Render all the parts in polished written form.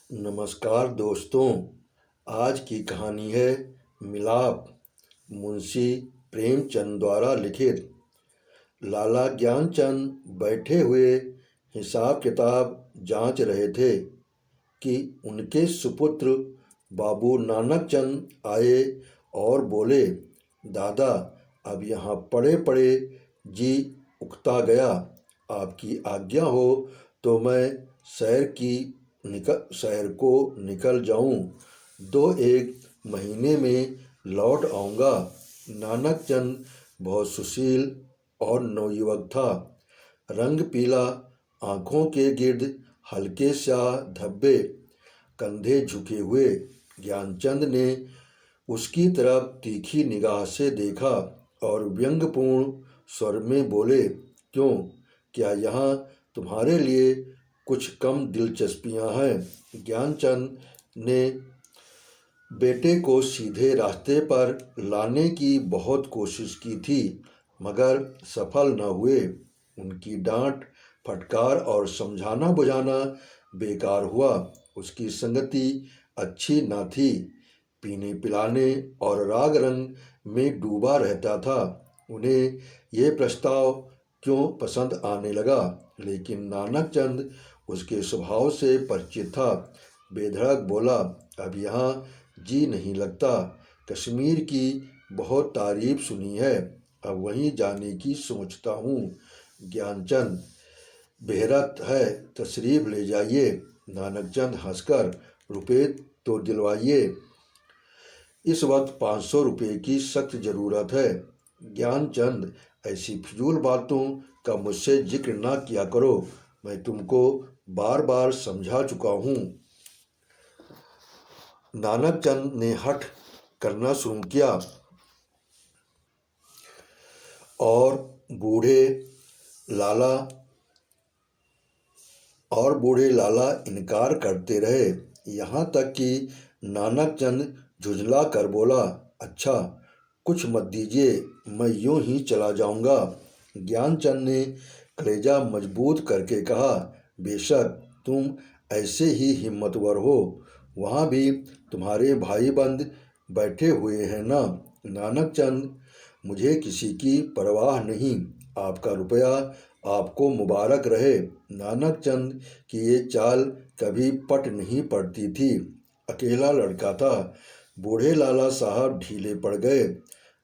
नमस्कार दोस्तों। आज की कहानी है मिलाप, मुंशी प्रेमचंद द्वारा लिखित। लाला ज्ञानचंद बैठे हुए हिसाब किताब जांच रहे थे कि उनके सुपुत्र बाबू नानक चंद आए और बोले, दादा अब यहाँ पड़े पड़े जी उकता गया। आपकी आज्ञा हो तो मैं शहर को निकल जाऊं। 2-1 महीने में लौट आऊँगा। नानक चंद बहुत सुशील और नवयुवक था। रंग पीला, आँखों के गिर्द हल्के स्याह धब्बे, कंधे झुके हुए। ज्ञानचंद ने उसकी तरफ तीखी निगाह से देखा और व्यंग्यपूर्ण स्वर में बोले, क्यों, क्या यहाँ तुम्हारे लिए कुछ कम दिलचस्पियाँ हैं? ज्ञानचंद ने बेटे को सीधे रास्ते पर लाने की बहुत कोशिश की थी, मगर सफल न हुए। उनकी डांट फटकार और समझाना बुझाना बेकार हुआ। उसकी संगति अच्छी न थी। पीने पिलाने और राग रंग में डूबा रहता था। उन्हें ये प्रस्ताव क्यों पसंद आने लगा, लेकिन नानक चंद उसके स्वभाव से परिचित था। बेधड़क बोला, अब यहाँ जी नहीं लगता। कश्मीर की बहुत तारीफ सुनी है, अब वहीं जाने की सोचता हूँ। ज्ञानचंद, बेहरत है, तशरीफ ले जाइए। नानकचंद हंसकर, रुपए तो दिलवाइए। इस वक्त 500 रुपये की सख्त ज़रूरत है। ज्ञानचंद, ऐसी फिजूल बातों का मुझसे जिक्र ना किया करो, मैं तुमको बार बार समझा चुका हूँ। नानकचंद ने हठ करना शुरू किया और बूढ़े लाला इनकार करते रहे। यहाँ तक कि नानकचंद झुंझला कर बोला, अच्छा कुछ मत दीजिए, मैं यूं ही चला जाऊंगा। ज्ञानचंद ने कलेजा मजबूत करके कहा, बेशक तुम ऐसे ही हिम्मतवर हो, वहाँ भी तुम्हारे भाई बंद बैठे हुए हैं ना। नानकचंद, मुझे किसी की परवाह नहीं, आपका रुपया आपको मुबारक रहे। नानकचंद की ये चाल कभी पट नहीं पड़ती थी। अकेला लड़का था। बूढ़े लाला साहब ढीले पड़ गए।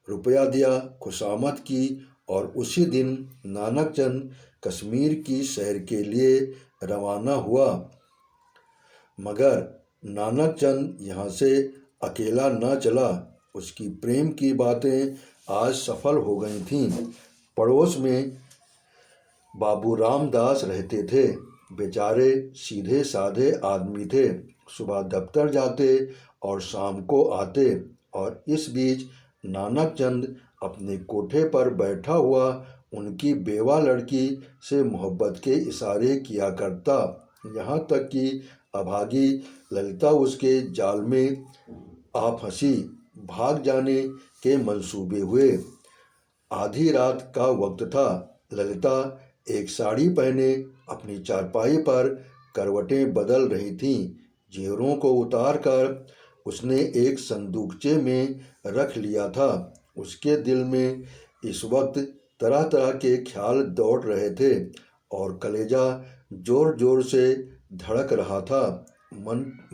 रुपया दिया, खुशामद की और उसी दिन नानकचंद कश्मीर की सैर के लिए रवाना हुआ। मगर नानकचंद यहाँ से अकेला न चला। उसकी प्रेम की बातें आज सफल हो गई थीं। पड़ोस में बाबू रामदास रहते थे। बेचारे सीधे साधे आदमी थे। सुबह दफ्तर जाते और शाम को आते, और इस बीच नानकचंद अपने कोठे पर बैठा हुआ उनकी बेवा लड़की से मोहब्बत के इशारे किया करता। यहाँ तक कि अभागी ललिता उसके जाल में आ फंसी। भाग जाने के मंसूबे हुए। आधी रात का वक्त था। ललिता एक साड़ी पहने अपनी चारपाई पर करवटें बदल रही थीं। जेवरों को उतार कर उसने एक संदूकचे में रख लिया था। उसके दिल में इस वक्त तरह तरह के ख्याल दौड़ रहे थे और कलेजा जोर जोर से धड़क रहा था।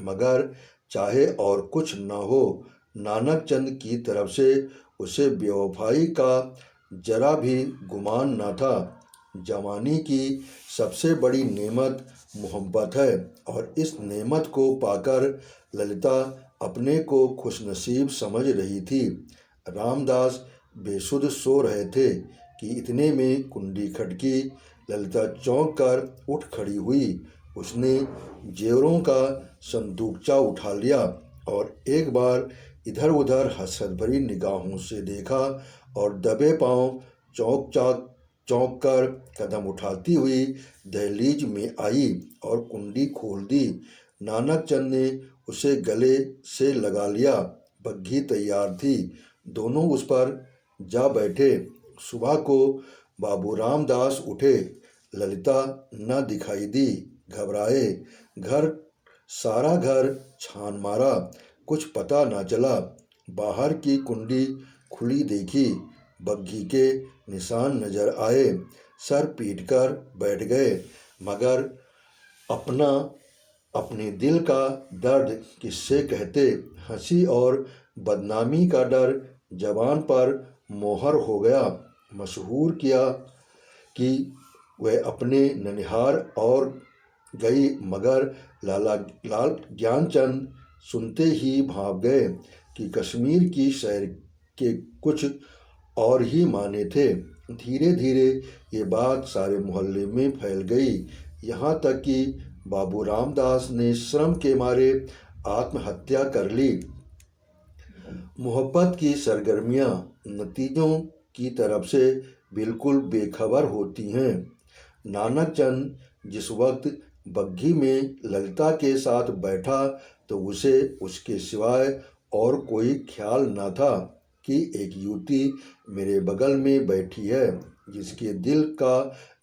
मगर चाहे और कुछ न हो, नानकचंद की तरफ से उसे बेवफाई का जरा भी गुमान न था। जवानी की सबसे बड़ी नेमत मोहब्बत है, और इस नेमत को पाकर ललिता अपने को खुशनसीब समझ रही थी। रामदास बेसुध सो रहे थे कि इतने में कुंडी खटकी। ललिता चौंक कर उठ खड़ी हुई। उसने जेवरों का संदूकचा उठा लिया और एक बार इधर उधर हसरत भरी निगाहों से देखा और दबे पांव चौंक कर कदम उठाती हुई दहलीज में आई और कुंडी खोल दी। नानकचंद ने उसे गले से लगा लिया। बग्घी तैयार थी। दोनों उस पर जा बैठे। सुबह को बाबू रामदास उठे। ललिता न दिखाई दी। घबराए घर सारा घर छान मारा, कुछ पता न चला। बाहर की कुंडी खुली देखी, बग्घी के निशान नजर आए। सर पीटकर बैठ गए, मगर अपना अपने दिल का दर्द किससे कहते। हंसी और बदनामी का डर जबान पर मोहर हो गया। मशहूर किया कि वह अपने ननिहाल और गई, मगर लाल ज्ञानचंद सुनते ही भाग गए कि कश्मीर की सैर के कुछ और ही माने थे। धीरे धीरे ये बात सारे मोहल्ले में फैल गई, यहाँ तक कि बाबू रामदास ने श्रम के मारे आत्महत्या कर ली। मोहब्बत की सरगर्मियाँ नतीजों की तरफ से बिल्कुल बेखबर होती हैं। नानक चंद जिस वक्त बग्घी में ललिता के साथ बैठा तो उसे उसके सिवाय और कोई ख्याल न था कि एक युवती मेरे बगल में बैठी है जिसके दिल का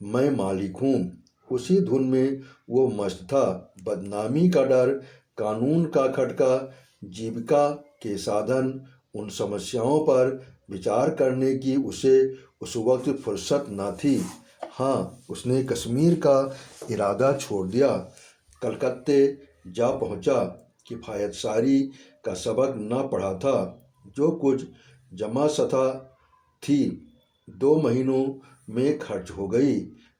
मैं मालिक हूँ। उसी धुन में वो मस्त था। बदनामी का डर, कानून का खटका, जीविका के साधन, उन समस्याओं पर विचार करने की उसे उस वक्त फुर्सत न थी। हाँ, उसने कश्मीर का इरादा छोड़ दिया, कलकत्ते जा पहुंचा। किफ़ायत सारी का सबक न पढ़ा था। जो कुछ जमा सथा थी 2 महीनों में खर्च हो गई।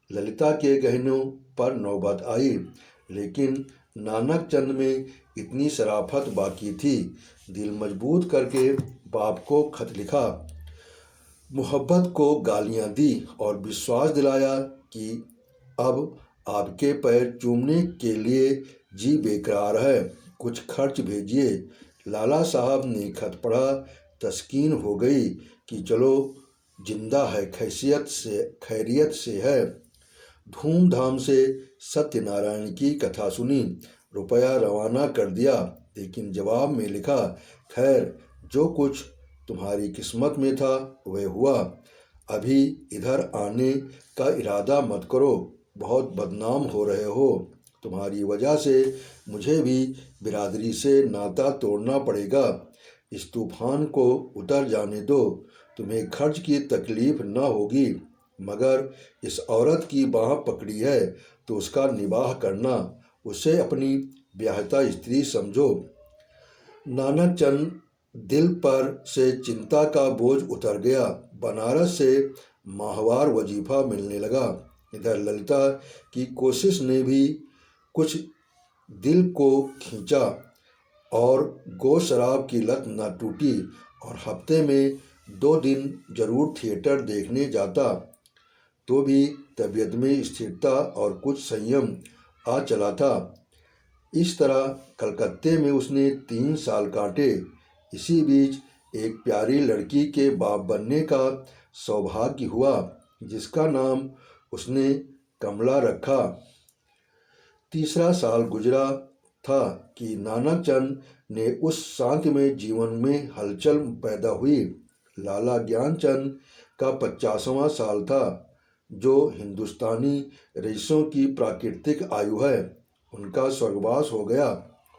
ललिता के गहनों पर नौबत आई, लेकिन नानक चंद में इतनी शराफत बाकी थी। दिल मजबूत करके बाप को खत लिखा, मोहब्बत को गालियां दी और विश्वास दिलाया कि अब आपके पैर चूमने के लिए जी बेकरार है, कुछ खर्च भेजिए। लाला साहब ने खत पढ़ा, तस्कीन हो गई कि चलो जिंदा है, खैरियत से है। धूमधाम से सत्यनारायण की कथा सुनी, रुपया रवाना कर दिया, लेकिन जवाब में लिखा, खैर जो कुछ तुम्हारी किस्मत में था वह हुआ। अभी इधर आने का इरादा मत करो, बहुत बदनाम हो रहे हो। तुम्हारी वजह से मुझे भी बिरादरी से नाता तोड़ना पड़ेगा। इस तूफान को उतर जाने दो, तुम्हें खर्च की तकलीफ न होगी, मगर इस औरत की बाह पकड़ी है तो उसका निबाह करना, उसे अपनी ब्याहता स्त्री समझो। नानक चंद दिल पर से चिंता का बोझ उतर गया। बनारस से माहवार वजीफा मिलने लगा। इधर ललिता की कोशिश ने भी कुछ दिल को खींचा और गो शराब की लत न टूटी, और हफ्ते में 2 दिन जरूर थिएटर देखने जाता। तो भी तबीयत में स्थिरता और कुछ संयम आ चला था। इस तरह कलकत्ते में उसने 3 साल काटे। इसी बीच एक प्यारी लड़की के बाप बनने का सौभाग्य हुआ, जिसका नाम उसने कमला रखा। तीसरा साल गुजरा था कि नानक चंद ने उस शांतिमय जीवन में हलचल पैदा हुई। लाला ज्ञानचंद का 50वां साल था, जो हिंदुस्तानी रईसों की प्राकृतिक आयु है। उनका स्वर्गवास हो गया,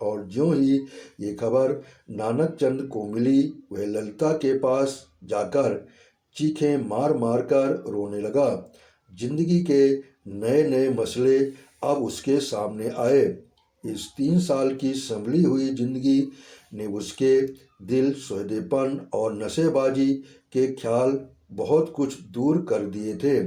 और ज्यों ही ये खबर नानक चंद को मिली, वह ललिता के पास जाकर चीखें मार मार कर रोने लगा। जिंदगी के नए नए मसले अब उसके सामने आए। इस 3 साल की संभली हुई जिंदगी ने उसके दिल, सौदेपन और नशेबाजी के ख्याल बहुत कुछ दूर कर दिए थे।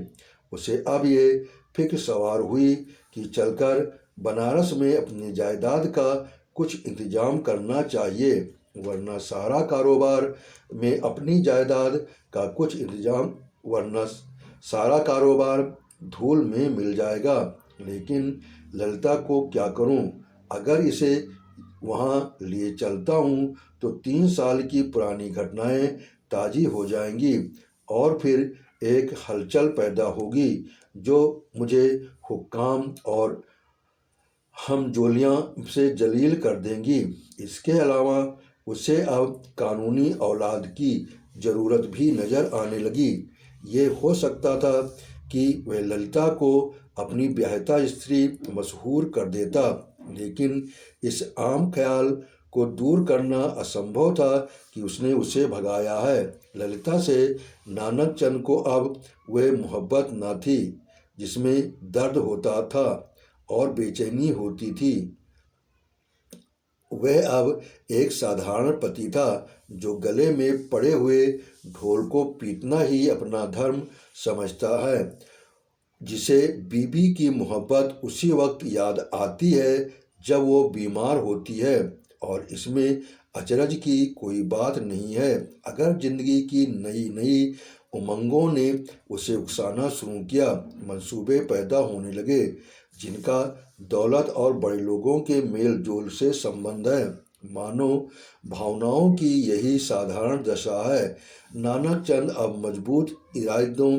उसे अब ये फिक्र सवार हुई कि चलकर बनारस में अपनी जायदाद का कुछ इंतजाम करना चाहिए, वरना सारा कारोबार में अपनी जायदाद का कुछ इंतजाम वरना सारा कारोबार धूल में मिल जाएगा। लेकिन ललिता को क्या करूं? अगर इसे वहां लिए चलता हूं तो 3 साल की पुरानी घटनाएं ताज़ी हो जाएंगी, और फिर एक हलचल पैदा होगी जो मुझे हुक्काम और हमजोलियां से जलील कर देंगी। इसके अलावा उसे अब कानूनी औलाद की ज़रूरत भी नज़र आने लगी। ये हो सकता था कि वह ललिता को अपनी ब्याहता स्त्री मशहूर कर देता, लेकिन इस आम ख्याल को दूर करना असंभव था कि उसने उसे भगाया है। ललिता से नानक चंद को अब वह मोहब्बत न थी जिसमें दर्द होता था और बेचैनी होती थी। वह अब एक साधारण पति था जो गले में पड़े हुए ढोल को पीटना ही अपना धर्म समझता है, जिसे बीबी की मोहब्बत उसी वक्त याद आती है जब वो बीमार होती है। और इसमें अचरज की कोई बात नहीं है अगर जिंदगी की नई नई उमंगों ने उसे उकसाना शुरू किया। मंसूबे पैदा होने लगे जिनका दौलत और बड़े लोगों के मेल जोल से संबंध है। मानो भावनाओं की यही साधारण दशा है। नानक चंद अब मजबूत इरादों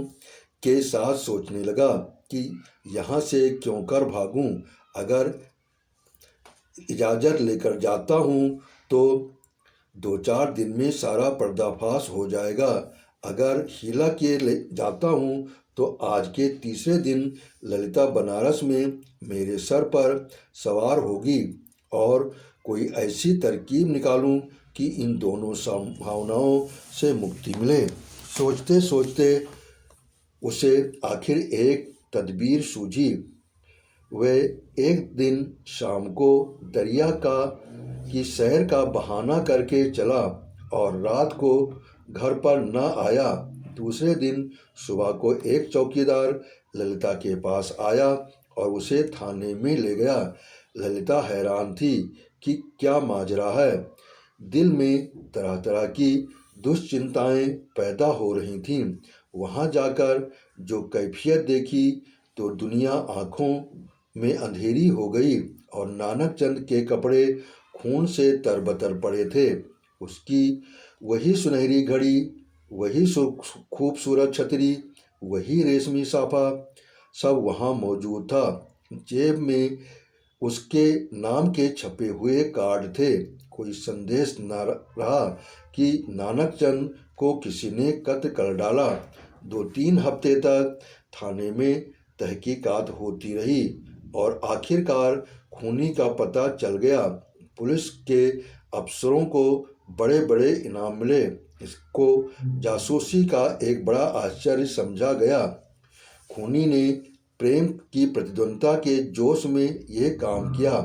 के साथ सोचने लगा कि यहाँ से क्यों कर भागूं। अगर इजाज़त लेकर जाता हूँ तो 2-4 दिन में सारा पर्दाफाश हो जाएगा। अगर हीला किए ले जाता हूँ तो आज के तीसरे दिन ललिता बनारस में मेरे सर पर सवार होगी और कोई ऐसी तरकीब निकालूं कि इन दोनों संभावनाओं से मुक्ति मिले। सोचते सोचते उसे आखिर एक तदबीर सूझी। वह एक दिन शाम को दरिया की सैर का बहाना करके चला और रात को घर पर न आया। दूसरे दिन सुबह को एक चौकीदार ललिता के पास आया और उसे थाने में ले गया। ललिता हैरान थी कि क्या माजरा है। दिल में तरह तरह की दुश्चिंताएं पैदा हो रही थीं। वहाँ जाकर जो कैफियत देखी तो दुनिया आँखों में अंधेरी हो गई और नानक चंद के कपड़े खून से तरबतर पड़े थे। उसकी वही सुनहरी घड़ी, वही खूबसूरत छतरी, वही रेशमी साफा, सब वहाँ मौजूद था। जेब में उसके नाम के छपे हुए कार्ड थे। कोई संदेश न रहा कि नानक चंद को किसी ने कत्ल कर डाला। 2-3 हफ्ते तक थाने में तहकीकात होती रही और आखिरकार खूनी का पता चल गया। पुलिस के अफसरों को बड़े बड़े इनाम मिले। इसको जासूसी का एक बड़ा आश्चर्य समझा गया। खूनी ने प्रेम की प्रतिद्वंद्विता के जोश में यह काम किया,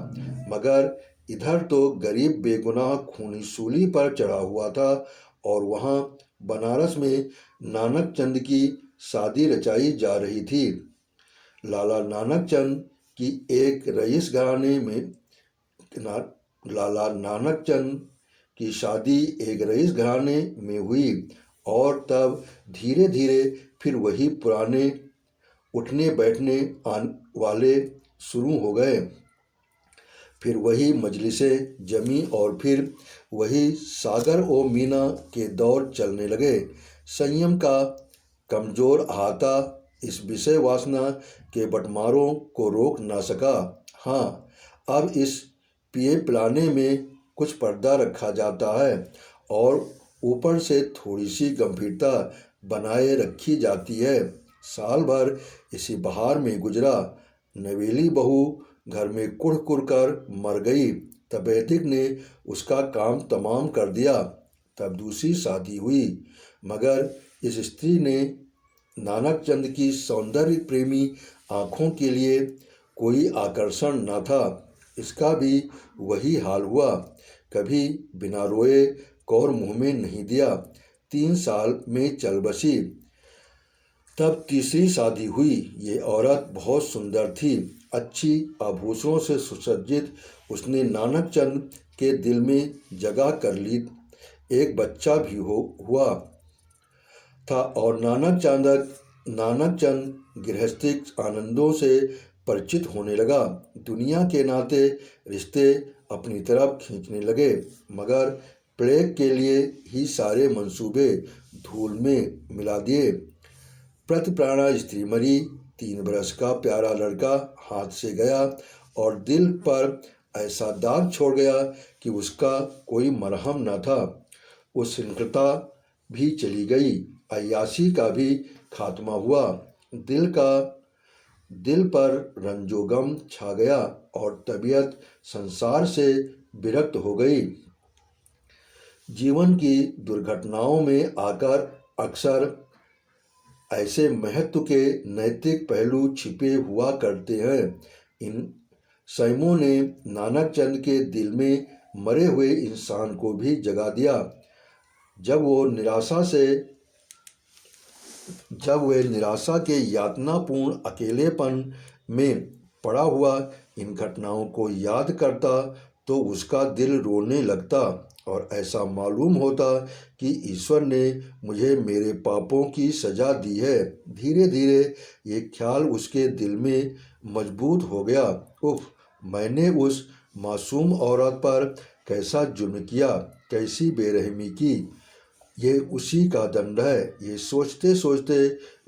मगर इधर तो गरीब बेगुनाह खूनी सूली पर चढ़ा हुआ था और वहाँ बनारस में नानक चंद की शादी रचाई जा रही थी। लाला नानक चंद की एक रईस घराने में लाला नानक चंद की शादी एक रईस घराने में हुई और तब धीरे धीरे फिर वही पुराने उठने बैठने वाले शुरू हो गए। फिर वही मजलिसें जमी और फिर वही सागर ओ मीना के दौर चलने लगे। संयम का कमज़ोर अहाता इस विषय वासना के बटमारों को रोक न सका। हाँ, अब इस पिए पिलाने में कुछ पर्दा रखा जाता है और ऊपर से थोड़ी सी गंभीरता बनाए रखी जाती है। साल भर इसी बहार में गुजरा। नवेली बहू घर में कुढ़ कुढ़ कर मर गई। तबैतिक ने उसका काम तमाम कर दिया। तब दूसरी शादी हुई, मगर इस स्त्री ने नानक चंद की सौंदर्य प्रेमी आँखों के लिए कोई आकर्षण न था। इसका भी वही हाल हुआ। कभी बिना रोए कौर मुँह में नहीं दिया। 3 साल में चल बसी। तब तीसरी शादी हुई। ये औरत बहुत सुंदर थी, अच्छी आभूषणों से सुसज्जित। उसने नानक चंद के दिल में जगह कर ली। एक बच्चा भी हुआ था और नानक चंद गृहस्थिक आनंदों से परिचित होने लगा। दुनिया के नाते रिश्ते अपनी तरफ खींचने लगे, मगर प्लेग के लिए ही सारे मंसूबे धूल में मिला दिए। प्रतिप्राणा स्त्री मरी। 3 बरस का प्यारा लड़का हाथ से गया और दिल पर ऐसा दाग छोड़ गया कि उसका कोई मरहम न था। उच्छृंखलता भी चली गई। अय्याशी का भी खात्मा हुआ। दिल का दिल पर रंजोगम छा गया और तबीयत संसार से विरक्त हो गई। जीवन की दुर्घटनाओं में आकर अक्सर ऐसे महत्व के नैतिक पहलू छिपे हुआ करते हैं। इन संयमों ने नानक चंद के दिल में मरे हुए इंसान को भी जगा दिया। जब वे निराशा के यातनापूर्ण अकेलेपन में पड़ा हुआ इन घटनाओं को याद करता तो उसका दिल रोने लगता और ऐसा मालूम होता कि ईश्वर ने मुझे मेरे पापों की सजा दी है। धीरे धीरे ये ख्याल उसके दिल में मजबूत हो गया। उफ, मैंने उस मासूम औरत पर कैसा जुल्म किया, कैसी बेरहमी की। ये उसी का दंड है। ये सोचते सोचते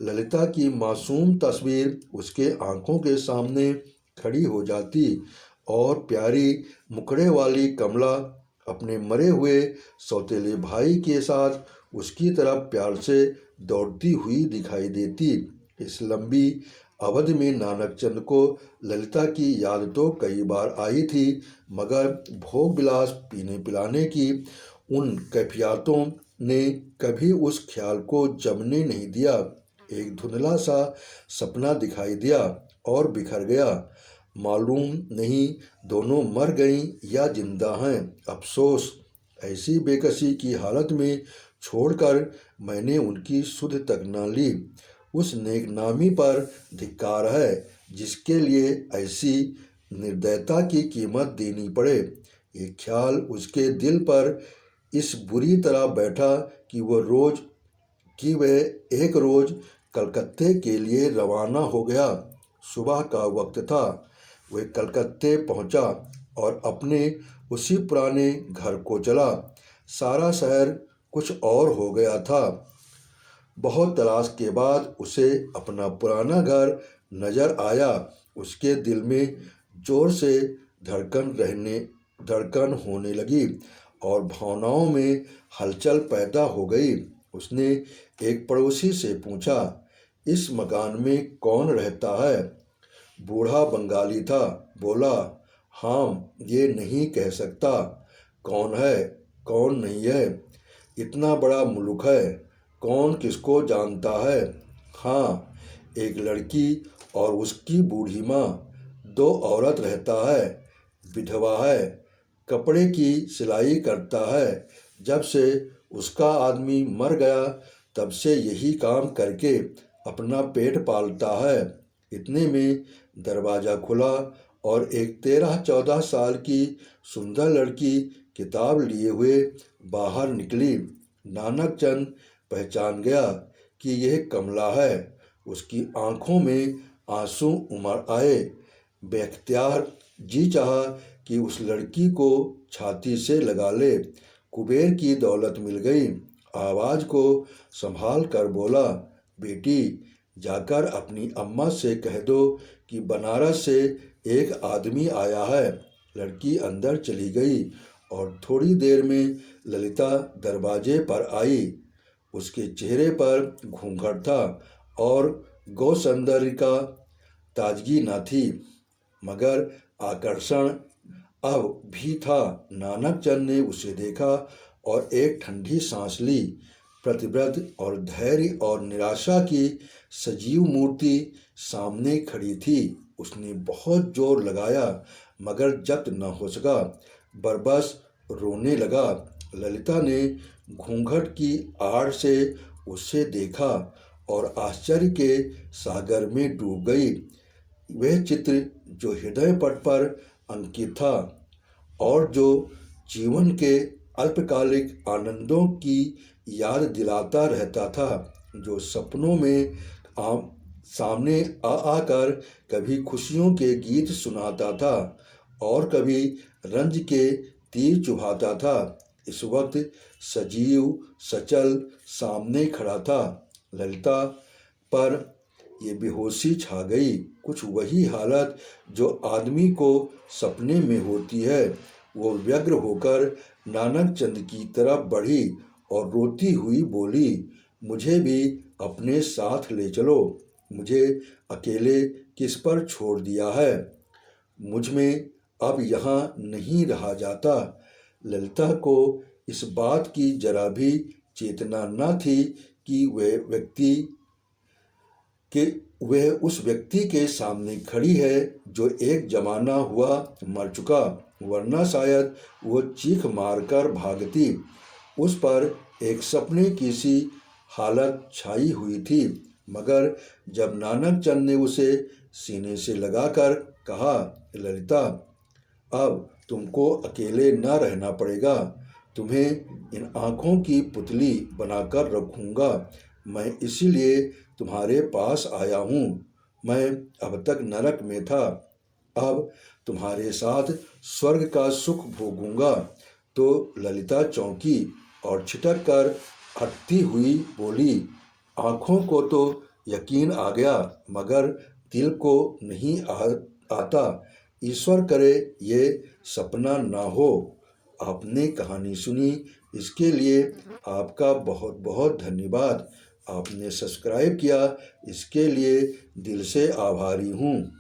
ललिता की मासूम तस्वीर उसके आंखों के सामने खड़ी हो जाती और प्यारी मुखड़े वाली कमला अपने मरे हुए सौतेले भाई के साथ उसकी तरफ प्यार से दौड़ती हुई दिखाई देती। इस लंबी अवधि में नानक चंद को ललिता की याद तो कई बार आई थी, मगर भोग विलास पीने पिलाने की उन कैफियतों ने कभी उस ख्याल को जमने नहीं दिया। एक धुंधला सा सपना दिखाई दिया और बिखर गया। मालूम नहीं दोनों मर गईं या जिंदा हैं। अफसोस, ऐसी बेकसी की हालत में छोड़कर मैंने उनकी सुध तक न ली। उस नेकनामी पर धिक्कार है जिसके लिए ऐसी निर्दयता की कीमत देनी पड़े। ये ख्याल उसके दिल पर इस बुरी तरह बैठा कि वह एक रोज कलकत्ते के लिए रवाना हो गया। सुबह का वक्त था। वह कलकत्ते पहुंचा और अपने उसी पुराने घर को चला। सारा शहर कुछ और हो गया था। बहुत तलाश के बाद उसे अपना पुराना घर नजर आया। उसके दिल में जोर से धड़कन होने लगी और भावनाओं में हलचल पैदा हो गई। उसने एक पड़ोसी से पूछा, इस मकान में कौन रहता है? बूढ़ा बंगाली था। बोला, हाँ, ये नहीं कह सकता कौन है कौन नहीं है। इतना बड़ा मुल्क है, कौन किसको जानता है। हाँ, एक लड़की और उसकी बूढ़ी माँ, 2 औरत रहता है, विधवा है, कपड़े की सिलाई करता है। जब से उसका आदमी मर गया तब से यही काम करके अपना पेट पालता है। इतने में दरवाज़ा खुला और एक 13-14 साल की सुंदर लड़की किताब लिए हुए बाहर निकली। नानक चंद पहचान गया कि यह कमला है। उसकी आंखों में आंसू उमड़ आए। बेख्तियार जी चाहा कि उस लड़की को छाती से लगा ले। कुबेर की दौलत मिल गई। आवाज़ को संभाल कर बोला, बेटी, जाकर अपनी अम्मा से कह दो कि बनारस से एक आदमी आया है। लड़की अंदर चली गई और थोड़ी देर में ललिता दरवाजे पर आई। उसके चेहरे पर घूंघट था और गौसौंदर्य का ताजगी न थी, मगर आकर्षण अब भी था। नानक चंद ने उसे देखा और एक ठंडी सांस ली। प्रतिव्रत और धैर्य और निराशा की सजीव मूर्ति सामने खड़ी थी। उसने बहुत जोर लगाया मगर जब्त न हो सका। बरबस रोने लगा। ललिता ने घूंघट की आड़ से उसे देखा और आश्चर्य के सागर में डूब गई। वह चित्र जो हृदय पट पर अंकित था और जो जीवन के अल्पकालिक आनंदों की याद दिलाता रहता था, जो सपनों में सामने आकर कभी खुशियों के गीत सुनाता था और कभी रंज के तीर चुभाता था, इस वक्त सजीव सचल सामने खड़ा था। ललिता पर ये बेहोशी छा गई। कुछ वही हालत जो आदमी को सपने में होती है। वो व्यग्र होकर नानक चंद की तरफ बढ़ी और रोती हुई बोली, मुझे भी अपने साथ ले चलो। मुझे अकेले किस पर छोड़ दिया है। मुझ में अब यहाँ नहीं रहा जाता। ललिता को इस बात की जरा भी चेतना न थी कि वह उस व्यक्ति के सामने खड़ी है जो एक जमाना हुआ मर चुका, वरना शायद वो चीख मारकर भागती। उस पर एक सपने की सी हालत छाई हुई थी, मगर जब नानक चंद ने उसे सीने से लगाकर कहा, ललिता, अब तुमको अकेले न रहना पड़ेगा, तुम्हें इन आँखों की पुतली बनाकर रखूँगा। मैं इसीलिए तुम्हारे पास आया हूँ। मैं अब तक नरक में था, अब तुम्हारे साथ स्वर्ग का सुख भोगूंगा। तो ललिता चौंकी और छिटक कर हटती हुई बोली, आँखों को तो यकीन आ गया, मगर दिल को नहीं आता। ईश्वर करे ये सपना ना हो। आपने कहानी सुनी, इसके लिए आपका बहुत बहुत धन्यवाद। आपने सब्सक्राइब किया, इसके लिए दिल से आभारी हूँ।